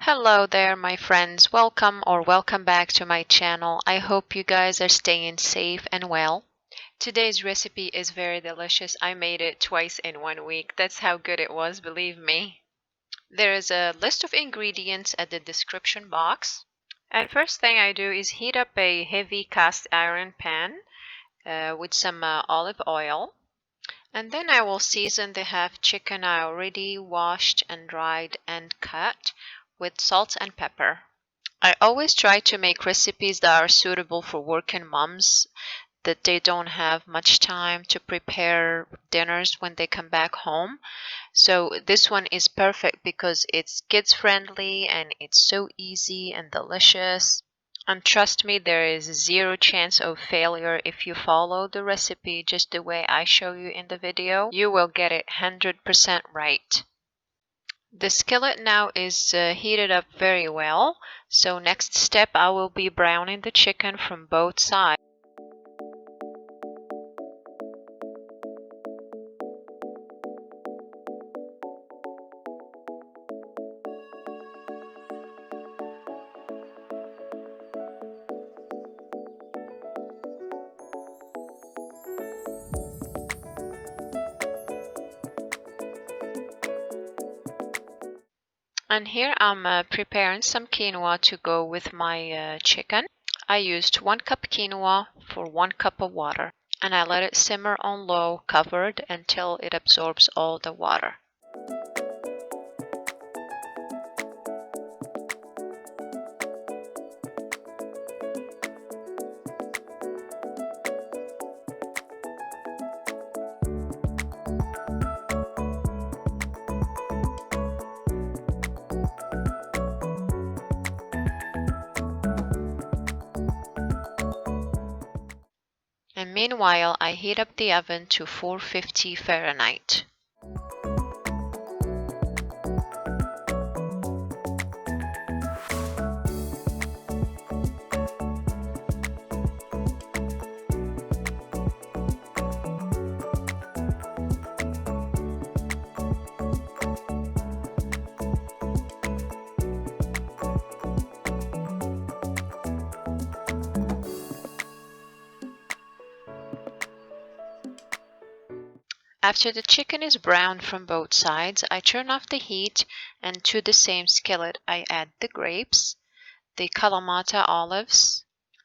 Hello there, my friends. Welcome back to my channel. I hope you guys are staying safe and well. Today's recipe is very delicious. I made it twice in 1 week. That's how good it was, believe me. There is a list of ingredients at the description box. And first thing I do is heat up a heavy cast iron pan with some olive oil. And then I will season the half chicken I already washed and dried and cut with salt and pepper. I always try to make recipes that are suitable for working moms, that they don't have much time to prepare dinners when they come back home. So this one is perfect because it's kids friendly and it's so easy and delicious. And trust me, there is zero chance of failure if you follow the recipe just the way I show you in the video. You will get it 100% right. The skillet now is heated up very well. So next step, I will be browning the chicken from both sides. And here I'm preparing some quinoa to go with my chicken. I used 1 cup quinoa for 1 cup of water, and I let it simmer on low, covered, until it absorbs all the water. And meanwhile, I heat up the oven to 450 Fahrenheit. After the chicken is browned from both sides, I turn off the heat, and to the same skillet I add the grapes, the kalamata olives,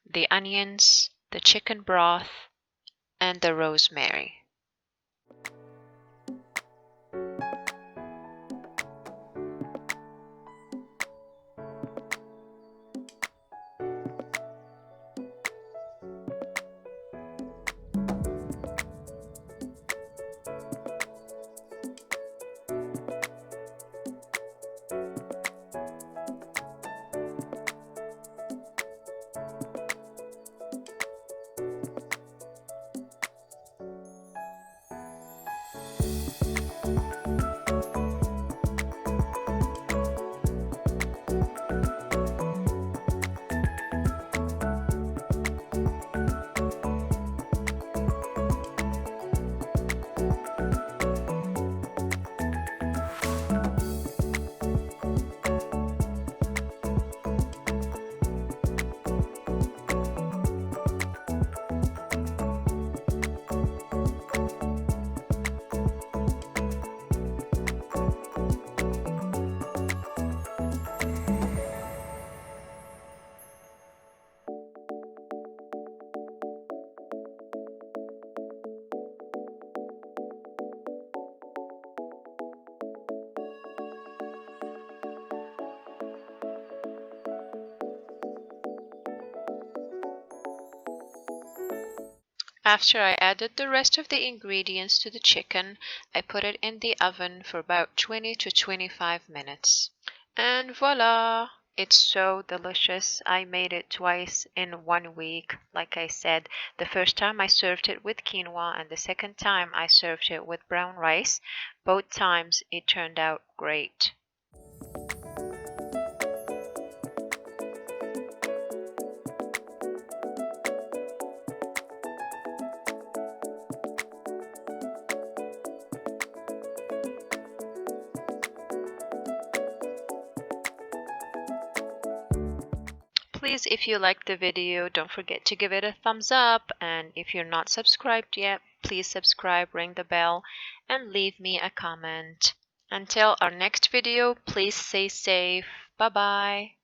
the onions, the chicken broth, and the rosemary. After I added the rest of the ingredients to the chicken, I put it in the oven for about 20 to 25 minutes. And voila! It's so delicious. I made it twice in 1 week. Like I said, the first time I served it with quinoa and the second time I served it with brown rice. Both times it turned out great. Please, if you liked the video, don't forget to give it a thumbs up. And if you're not subscribed yet, please subscribe, ring the bell, and leave me a comment. Until our next video, please stay safe. Bye-bye.